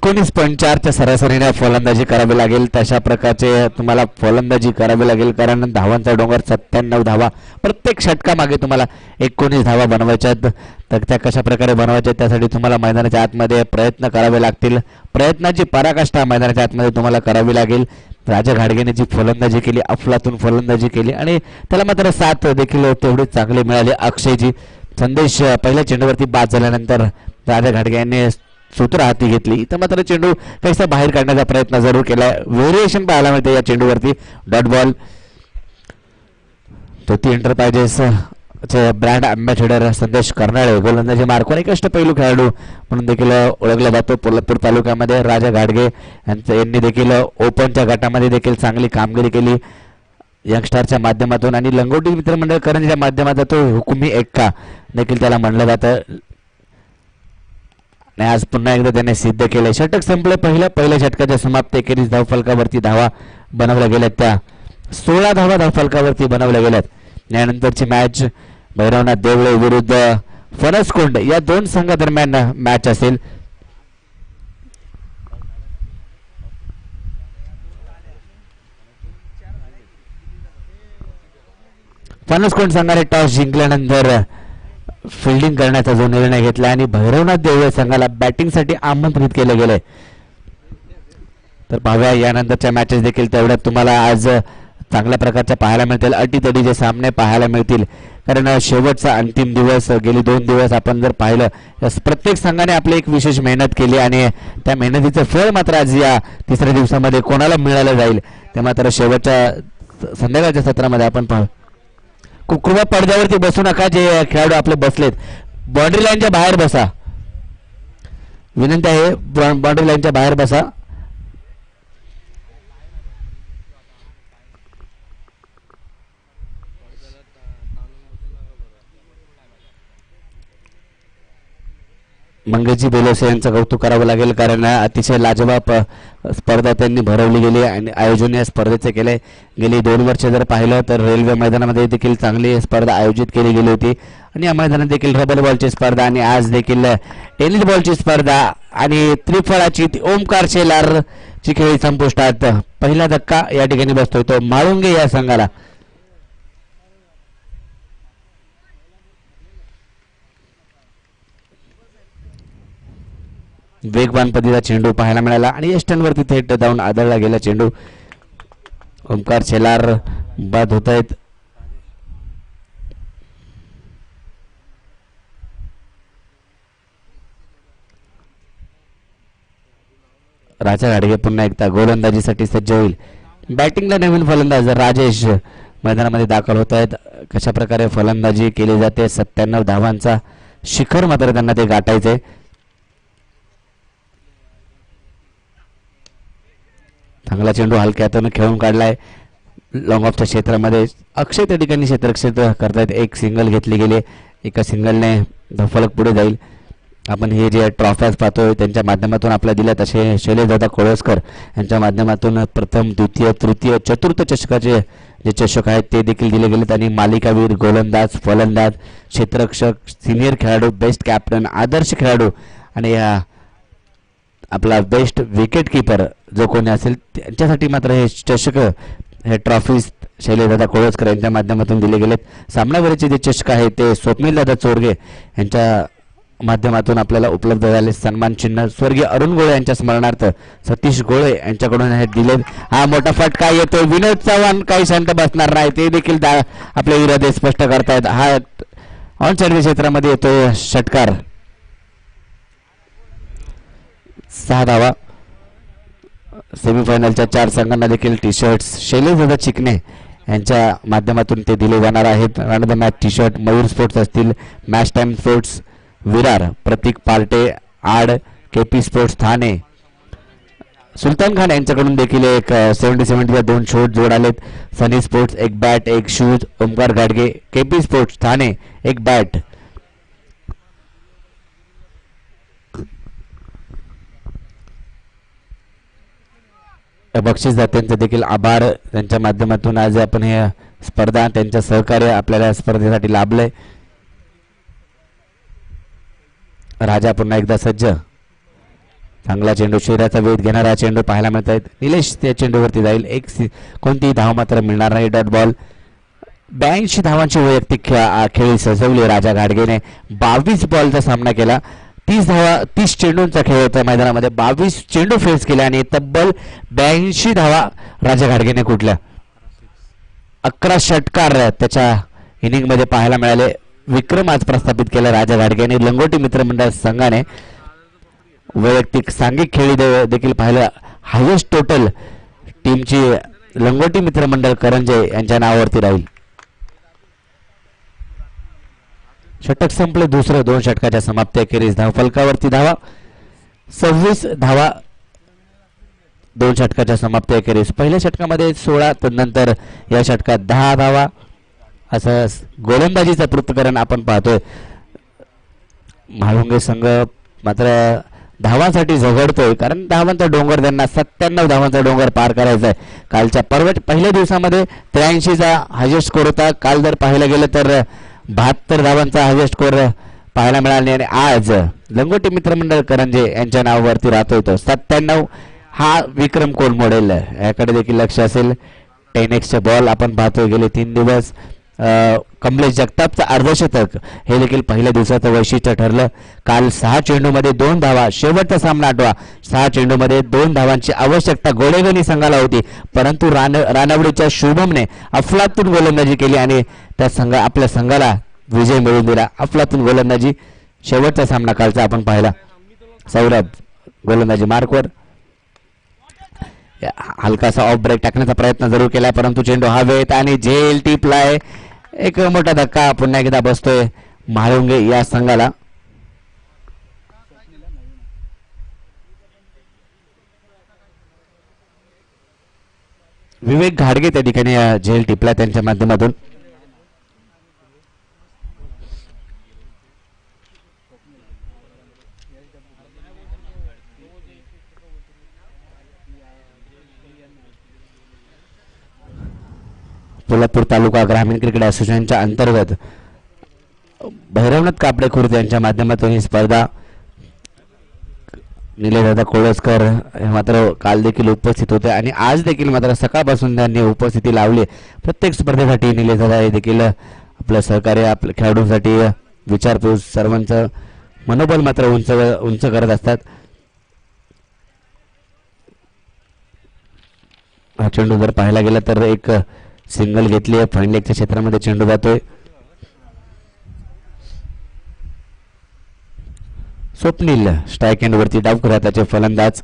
.4च्या सरासरीने फलंदाजी करावी लागेल. तशा प्रकारचे तुम्हाला फलंदाजी करावी लागेल, कारण धावांचा डोंगर 97 धावा. प्रत्येक षटकामागे तुम्हाला 19 धावा बनवायच्या आहेत. तर त्या कशा प्रकारे बनवायच्या त्यासाठी तुम्हाला मैदानाच्या आतमध्ये प्रयत्न करावे लागतील. प्रयत्नाची पराकाष्ठा मैदानाच्या आतमध्ये तुम्हाला करावी लागेल. राजा घाडगेने जी फलंदाजी केली, अफलातून फलंदाजी केली आणि त्याला मात्र साथ देखील तेवढी चांगली मिळाली. अक्षयजी संदेश पहिल्या चेंडूवरती बाद झाल्यानंतर राजा घाडगे यांनी सूत्र हाती घेतली, तर मात्र चेंडू काहीसा बाहेर काढण्याचा प्रयत्न जरूर केलाय. व्हेरिएशन पाहायला मिळते या चेंडूवरती. Dot ball. तोती enterprises brand ambassador Sandesh Karnale गोलंदाजी मार्कवर एक अष्टपैलू खेळाडू म्हणून देखील ओळखला जातो. पोलादपूर तालुक्यामध्ये राजा घाडगे यांनी देखील ओपनच्या गटामध्ये देखील चांगली कामगिरी केली यंगस्टारच्या माध्यमातून आणि लंगोटी मित्रमंडळ करंजीच्या माध्यमातून तो हुकुमी एक्का देखील त्याला म्हणलं जातं. आणि आज पुन्हा एकदा त्याने सिद्ध केले. षटक संपले. पहिल्या षटकाच्या समाप्ती एकेरीस धावफलकावरती धावा बनवल्या गेल्यात, त्या 16 धावा धावफलकावरती बनवल्या गेल्यात. यानंतरची मॅच भैरवनाथ देवळे विरुद्ध फणसकोंड या दोन संघादरम्यान मॅच असेल. फणसकोंड संघाने टॉस जिंकल्यानंतर फिल्डिंग करण्याचा जो निर्णय घेतला आणि भैरवनाथ देवळे संघाला बॅटिंगसाठी आमंत्रित केले गेले. तर पाहूया यानंतरच्या मॅचेस देखील तेवढ्यात तुम्हाला आज चांगल्या प्रकारच्या पाहायला मिळतील. अटीतटीचे सामने पाहायला मिळतील, कारण शेवटचा अंतिम दिवस, गेली 2 दिवस आपण जर पाहिलं प्रत्येक संघाने आपली एक विशेष मेहनत केली आणि त्या मेहनतीचं फळ मात्र आज या तिसऱ्या दिवसामध्ये कोणाला मिळालं जाईल ते मात्र शेवटच्या संध्याकाळच्या सत्रामध्ये आपण पाहू. कृपया पडद्यावरती बसू नका, जे खेळाडू आपले बसलेत बाउंड्री लाईनच्या बाहेर बसा, विनंती आहे. बाउंड्री लाईनच्या बाहेर बसा. मंगेशजी बेलोसे यांचं कौतुक करावं लागेल, कारण अतिशय लाजवाब स्पर्धा त्यांनी भरवली गेली आणि आयोजन या स्पर्धेचे केले. गेली 2 वर्ष जर पाहिलं तर रेल्वे मैदानामध्ये देखील चांगली स्पर्धा आयोजित केली गेली होती आणि या मैदानात देखील रबर बॉलची स्पर्धा आणि आज देखील टेनिस बॉलची स्पर्धा आणि त्रिफळाची ओमकार शेलारची खेळी संपुष्टात. पहिला धक्का या ठिकाणी बसतोय तो म्हाळुंगे या संघाला. वेगवान पद्धतीचा चेंडू पाहायला मिळाला आणि एस्टनवरती थेट जाऊन आदळला गेला चेंडू. ओमकार शेलार बाद होत आहेत. राजा घाडगे पुन्हा एकदा गोलंदाजीसाठी सज्ज होईल. बॅटिंगला नवीन फलंदाज राजेश मैदानामध्ये दाखल होत आहेत. कशा प्रकारे फलंदाजी केली जाते, 97 धावांचा शिखर मात्र त्यांना ते गाठायचंय. चांगला चेंडू हलक्या हाताने खेळून काढलाय लॉंग ऑफच्या क्षेत्रामध्ये. अक्षय त्या ठिकाणी क्षेत्र करतायत. एक सिंगल घेतली गेली, एका सिंगलने धफलक पुढे जाईल. आपण हे जे ट्रॉफ्याज पाहतोय त्यांच्या माध्यमातून आपल्याला दिल्यात असे शैलेशदादा कोळसकर यांच्या माध्यमातून प्रथम, द्वितीय, तृतीय, चतुर्थ चषकाचे जे चषक आहेत ते देखील दिले गेलेत. आणि मालिकावीर, गोलंदाज, फलंदाज, क्षेत्ररक्षक, सिनियर खेळाडू, बेस्ट कॅप्टन, आदर्श खेळाडू आणि आपला बेस्ट विकेट किपर जो कोणी असेल त्यांच्यासाठी मात्र हे चषक, हे ट्रॉफीज शैलेशदादा कोळसकर यांच्या माध्यमातून दिले गेलेत. सामनावीराचे जे चषक आहे ते स्वप्नीलदादा चोरगे यांच्या माध्यमातून आपल्याला उपलब्ध झाले. सन्मान चिन्ह स्वर्गीय अरुण गोळे यांच्या स्मरणार्थ सतीश गोळे यांच्याकडून हे दिले. हा मोठा फटका येतोय. विनोद चव्हाण काही शांत बसणार नाही, ते देखील आपले विरोधी स्पष्ट करतायत. हा ऑन साइड क्षेत्रामध्ये येतोय षटकार. 6 धावा. सेमीफायनलच्या 4 संघांना देखील टी शर्ट्स शैलेशदादा चिकणे यांच्या माध्यमातून ते दिले जाणार आहेत. Run the match T shirt Mayur sports असतील, मॅच टाइम स्पोर्ट्स विरार, प्रतीक पार्टे आड, केपी स्पोर्ट्स ठाणे, सुलतान खान यांच्याकडून देखील एक 70-70 2 शूट जोडालेत. सनी स्पोर्ट्स एक बॅट एक शूज, ओमकार घाडगे, केपी स्पोर्ट्स ठाणे एक बॅट. बक्षीसदात्यांचे देखील आभार. त्यांच्या माध्यमातून आज आपण हे स्पर्धा, त्यांच्या सहकार्य आपल्याला स्पर्धेसाठी लाभलंय. राजा पुन्हा एकदा सज्ज. चांगला चेंडू, शरीराचा वेध घेणारा चेंडू पाहायला मिळत आहेत. निलेश त्या चेंडूवरती जाईल. कोणतीही धाव मात्र मिळणार नाही. Dot ball. 82 धावांची वैयक्तिक खेळी सजवली राजा घाडगेने. 22 बॉलचा सामना केला. 30 चेंडूंचा खेळ होता मैदानामध्ये. 22 चेंडू फेस केले आणि तब्बल 82 धावा राजा घाडगेने कुठल्या. 11 षटकार त्याच्या इनिंग मध्ये पाहायला मिळाले. विक्रम आज प्रस्थापित केला राजा घाडगेने. लंगोटी मित्रमंडळ संघाने वैयक्तिक सांघिक खेळी देखील पाहिलं. हायेस्ट टोटल टीमची लंगोटी मित्रमंडळ करंजे यांच्या नावावरती राहील. षटक संपले. दुसरं 2 षटकाच्या समाप्ती अखेरीस धावफलकावरती धावा 26 धावा 2 षटकाच्या समाप्ती अखेरीस. पहिल्या षटकामध्ये 16, तदनंतर या षटकात 10 धावा. असं गोलंदाजीचं पृथक्करण आपण पाहतोय. म्हाळुंगे संघ मात्र धावांसाठी झगडतोय, कारण धावांचा डोंगर त्यांना 97 धावांचा डोंगर पार करायचा आहे. कालच्या पहिल्या दिवसामध्ये 83चा हायेस्ट स्कोर होता. काल जर पाहायला गेलं तर 72 धावांचा हायेस्ट स्कोर पाहायला मिळाले. आणि आज लंगोटी मित्रमंडळ करंजे यांच्या नावावरती राहतोय तो 97. हा विक्रम कोण मोडेल याकडे देखील लक्ष असेल. 10x बॉल आपण पाहतोय गेले 3 दिवस. कमलेश जगतापचं अर्धशतक हे देखील पहिल्या दिवसाचं वैशिष्ट्य ठरलं. काल 6 चेंडूमध्ये 2 धावा. शेवटचा सामना आठवा. 6 चेंडूमध्ये 2 धावांची आवश्यकता गोडेगणी संघाला होती, परंतु रानवडीच्या शुभमने अफलातून गोलंदाजी केली आणि त्या आपल्या संघाला विजय मिळवून दिला. अफलातून गोलंदाजी. शेवटचा सामना कालचा आपण पाहिला. सौरभ गोलंदाजी मार्कवर. हलकासा ऑफ ब्रेक टाकण्याचा प्रयत्न जरूर केलाय, परंतु चेंडू हवेत आणि झेल टिपलाय. एक मोठा धक्का पुन्हा एकदा बसतोय म्हाळुंगे या संघाला. विवेक घाडगे त्या ठिकाणी झेल टिपला त्यांच्या माध्यमातून. सोलापूर तालुका ग्रामीण क्रिकेट असोसिएशनच्या अंतर्गत भैरवनाथ कापडे खुर्द यांच्या माध्यमातून ही स्पर्धा. निलेशदादा कोळसकर हे मात्र काल देखील उपस्थित होते आणि आज देखील मात्र सकाळपासून त्यांनी उपस्थिती लावली. प्रत्येक स्पर्धेसाठी निलेशदादा हे देखील आपलं सहकार्य आपल्या खेळाडूंसाठी विचारपूस सर्वांचं मनोबल मात्र उंच करत असतात. हा चेंडू जर पाहायला गेला तर एक सिंगल घेतली आहे. फाईन लेगच्या क्षेत्रामध्ये चेंडू जातोय. स्वप्नील स्ट्राईक एंड वरती डाव करताचे फलंदाज.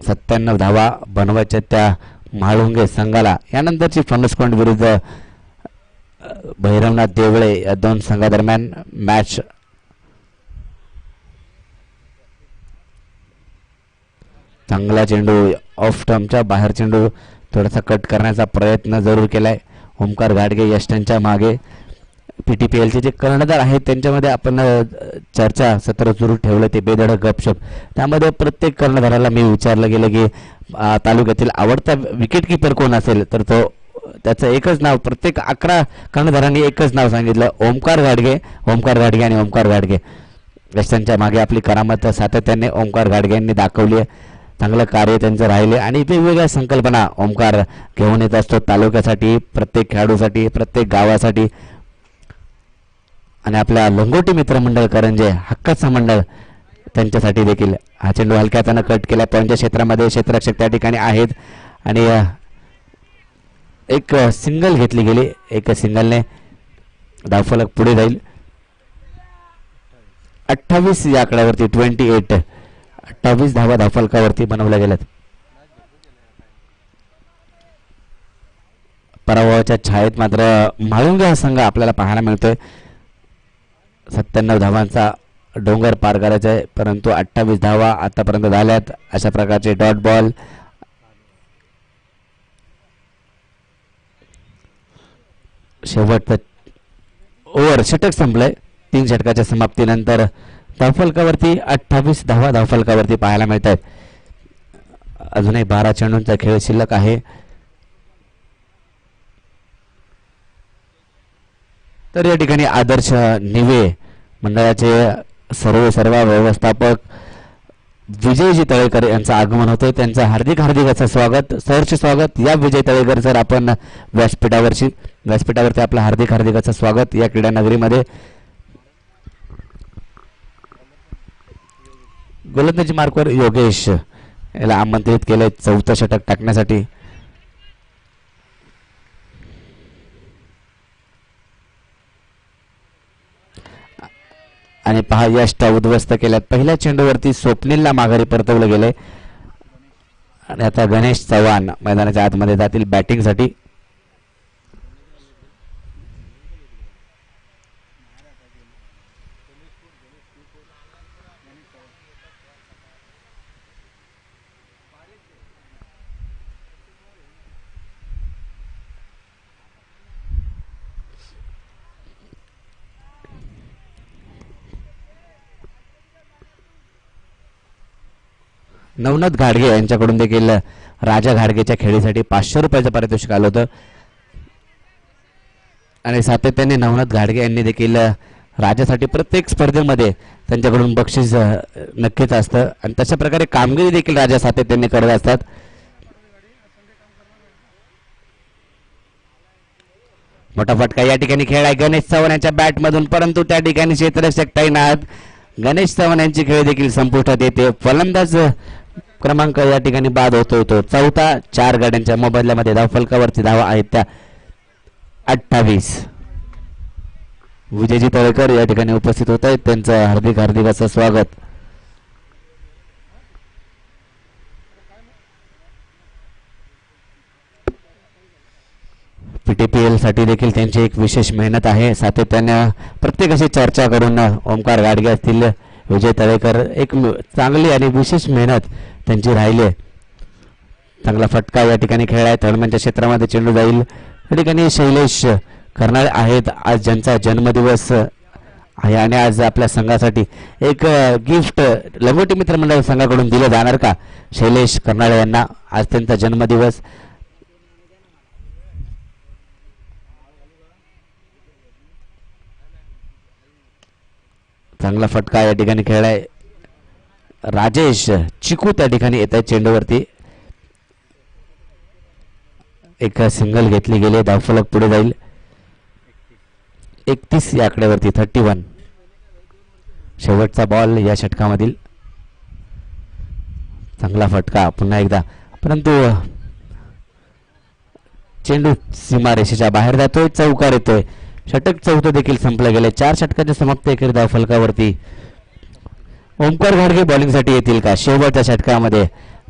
97 धावा बनवायच्या त्या म्हाळुंगे संघाला. यानंतरची फणसकोंड विरुद्ध भैरवनाथ देवळे या दोन संघादरम्यान मॅच. चांगला चेंडू ऑफ स्टंपच्या बाहेर, चेंडू थोडासा कट करण्याचा प्रयत्न जरूर केलाय ओमकार घाडगे. यष्टांच्या मागे PTPLचे जे कर्णधार आहेत त्यांच्यामध्ये आपण चर्चा सत्र सुरू ठेवलं ते बेधडक गपशप. त्यामध्ये प्रत्येक कर्णधाराला मी विचारलं गेलं की तालुक्यातील आवडता विकेट किपर कोण असेल, तर तो त्याचं एकच नाव, प्रत्येक 11 कर्णधारांनी एकच नाव सांगितलं, ओमकार घाडगे. ओमकार घाडगे आणि ओमकार घाडगे. यष्टांच्या मागे आपली करामत सातत्याने ओमकार घाडगे यांनी दाखवली आहे. चांगलं कार्य त्यांचं राहिले आणि वेगवेगळ्या संकल्पना ओमकार घेऊन येत असतो तालुक्यासाठी, प्रत्येक खेळाडूसाठी, प्रत्येक गावासाठी. आणि आपल्या लंगोटी मित्रमंडळ करंजे हक्काचं मंडळ त्यांच्यासाठी देखील. हा चेंडू हलक्या हातानं कट केला पॉईंटच्या क्षेत्रामध्ये. क्षेत्ररक्षक त्या ठिकाणी आहेत आणि एक सिंगल घेतली गेली. एक सिंगलने धावफलक पुढे जाईल. 28 या आकड्यावरती 28 धावा धावफलकावरती बनवल्या गेल्यात. पराभवाच्या छायेत मात्र म्हाळुंगे हा संघ आपल्याला पाहायला मिळतोय. 97 धावांचा डोंगर पार करायचा आहे, परंतु 28 धावा आतापर्यंत झाल्यात. अशा प्रकारचे डॉट बॉल. शेवटचं ओव्हर षटक संपलंय. 3 षटकाच्या समाप्तीनंतर धावफलकावरती 28 धावा धावफलकावरती पाहायला मिळत आहेत. अजूनही 12 चेंडूंचा खेळ शिल्लक आहे. तर या ठिकाणी आदर्श निवे मंडळाचे सर्व व्यवस्थापक विजयजी तळेकर यांचं आगमन होतंय. त्यांचं हार्दिक असं स्वागत, सहर्ष स्वागत. या विजय तळेकर सर आपण व्यासपीठावरती आपलं हार्दिक असं स्वागत या क्रीडा नगरीमध्ये. गोलंदाजी मार्कवर योगेश याला आमंत्रित केलंय 4थं षटक टाकण्यासाठी. आणि पहा यष्टा उद्ध्वस्त केल्यात. पहिल्या चेंडूवरती स्वप्नीलला माघारी परतवलं गेलंय आणि आता गणेश चव्हाण मैदानाच्या आतमध्ये जातील बॅटिंगसाठी. नवनाथ घाडगे यांच्याकडून देखील राजा घाडगेच्या खेळीसाठी 500 रुपयाचं पारितोषिक आलं होतं आणि सातत्याने नवनाथ घाडगे यांनी देखील राजासाठी प्रत्येक स्पर्धेमध्ये त्यांच्याकडून बक्षीस नक्कीच असतं आणि तशा प्रकारे कामगिरी देखील राजा सातत्याने करत असतात. मोठा फटका या ठिकाणी खेळ आहे गणेश चव्हाण यांच्या बॅटमधून, परंतु त्या ठिकाणी क्षेत्ररक्षक तैनात. गणेश चव्हाण यांची खेळ देखील संपुष्टात येते. फलंदाज क्रमांक या ठिकाणी बाद होतोय तो 4था. 4 गाड्यांच्या मोबदल्यामध्ये धावफलकावरती धावा आहेत त्या 28. विजयजी तळेकर या ठिकाणी उपस्थित होत आहेत. त्यांचं हार्दिक असं स्वागत. PTPL साठी देखील त्यांची एक विशेष मेहनत आहे. सातत्याने प्रत्येकाशी चर्चा करून ओमकार घाडगे असतील, विजय तळेकर, एक चांगली आणि विशेष मेहनत त्यांची राहिली आहे. चांगला फटका या ठिकाणी खेळ आहे. थर्डमॅनच्या क्षेत्रामध्ये चेंडू जाईल. या ठिकाणी शैलेश कर्नाळे आहेत आज ज्यांचा जन्मदिवस आहे आणि आज आपल्या संघासाठी एक गिफ्ट लंगोटी मित्रमंडळ संघाकडून दिलं जाणार का शैलेश कर्नाळे यांना? आज त्यांचा जन्मदिवस. चांगला फटका या ठिकाणी खेळलाय. राजेश चिकू त्या ठिकाणी येत आहे चेंडूवरती. एक सिंगल घेतली गेली. धावफलक पुढे जाईल. 31 या आकड्यावरती 31. शेवटचा बॉल या षटकामधील. चांगला फटका पुन्हा एकदा, परंतु चेंडू सीमारेषेच्या बाहेर जातोय. चौकार येतोय. षटक 4थं देखील संपलं गेले. 4 षटकाच्या समाप्ती एकेरी धावफलकावरती. ओमकार घाडगे बॉलिंगसाठी येतील का शेवटच्या षटकामध्ये?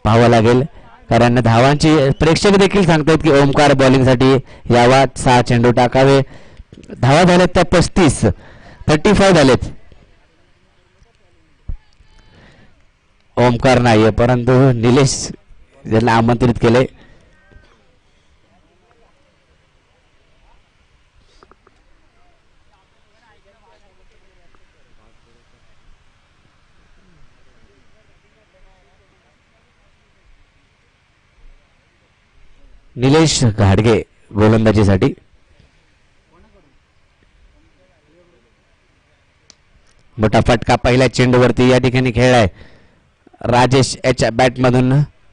पाहावं लागेल, कारण धावांची प्रेक्षक देखील सांगतात की ओमकार बॉलिंगसाठी यावा, 6 चेंडू टाकावे. धावा झाल्यात त्या 35 झालेत. ओमकार नाहीये, परंतु निलेश ज्यांना आमंत्रित केले. निलेश घाडगे गोलंदाजीसाठी. मोठा फटका पहिल्या चेंडूवरती या ठिकाणी खेळलाय. राजेश याच्या बॅटमधून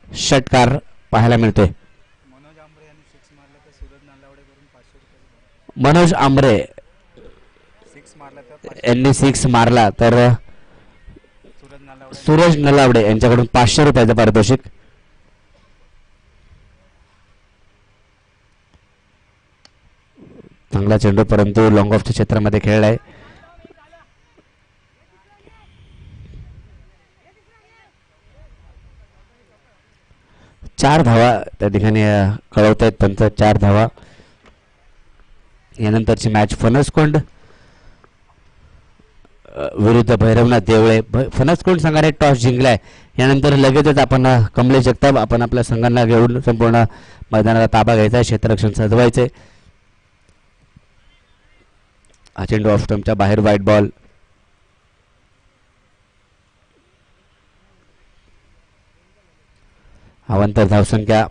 षटकार पाहायला मिळतोय. मनोज आंबरे यांनी 6 मारला तर सूरज नलावडे यांच्याकडून 500 रुपयाचं पारितोषिक. चांगला चेंडू, परंतु लॉंग ऑफच्या क्षेत्रामध्ये खेळलाय. चार धावा त्या ठिकाणी कळवत आहेत त्यांचं. 4 धावा. यानंतरची मॅच फणसकोंड विरुद्ध भैरवनाथ देवळे. फणसकोंड संघाने टॉस जिंकलाय. यानंतर लगेचच आपण कमलेश जगताप आपण आपल्या संघांना घेऊन संपूर्ण मैदानाला ताबा घ्यायचा आहे, क्षेत्ररक्षण सजवायचे. हा चेंडू ऑफ स्टंपच्या बाहेर, व्हाईट बॉल. अवांतर धावसंख्या.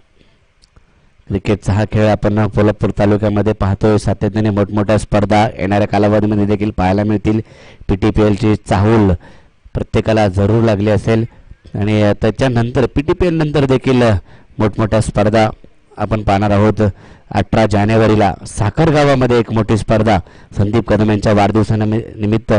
क्रिकेटचा हा खेळ आपण पोलादपूर तालुक्यामध्ये पाहतोय. सातत्याने मोठमोठ्या स्पर्धा येणाऱ्या कालावधीमध्ये देखील पाहायला मिळतील. PTPLची चाहूल प्रत्येकाला जरूर लागली असेल आणि त्याच्यानंतर PTPL नंतर देखील मोठमोठ्या स्पर्धा आपण पाहणार आहोत. 18 जानेवारीला साखर गावामध्ये एक मोठी स्पर्धा, संदीप कदम यांच्या वाढदिवसानिमित्त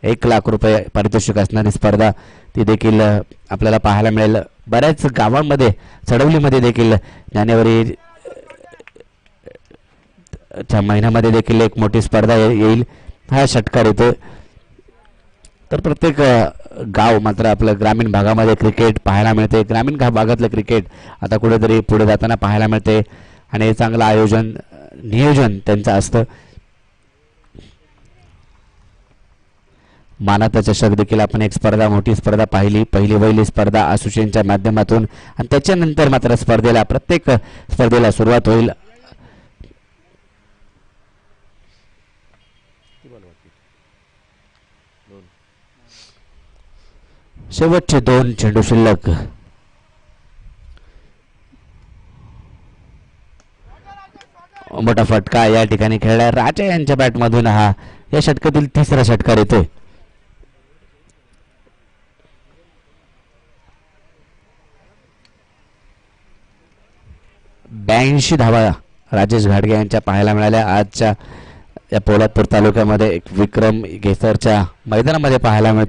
1 लाख रुपये पारितोषिक असणारी स्पर्धा, ती देखील आपल्याला पाहायला मिळेल. बऱ्याच गावांमध्ये, चढवलीमध्ये देखील जानेवारी च्या महिन्यामध्ये देखील एक मोठी स्पर्धा येईल. हा षटकार येतो. तर प्रत्येक गाव मात्र आपल्या ग्रामीण भागामध्ये क्रिकेट पाहायला मिळते. ग्रामीण भागातलं क्रिकेट आता कुठेतरी पुढे जाताना पाहायला मिळते आणि चांगलं आयोजन, नियोजन त्यांचं असतं. मानाचा चषक देखील आपण एक स्पर्धा, मोठी स्पर्धा पाहिली. पहिली स्पर्धा असोसिएशनच्या माध्यमातून आणि त्याच्यानंतर मात्र प्रत्येक स्पर्धेला सुरुवात होईल. शेवटचे 2 चेंडू शिल्लक. मोठा फटका या ठिकाणी खेळला. राजा यांच्या बॅटमधून हा या षटकातील 3रा षटकार येतोय. 82 धावा राजेश घाडगे यांच्या पाहायला मिळाल्या. आजच्या या पोलादपूर तालुक्यामध्ये एक विक्रम घेसरच्या मैदानामध्ये पाहायला मिळतो.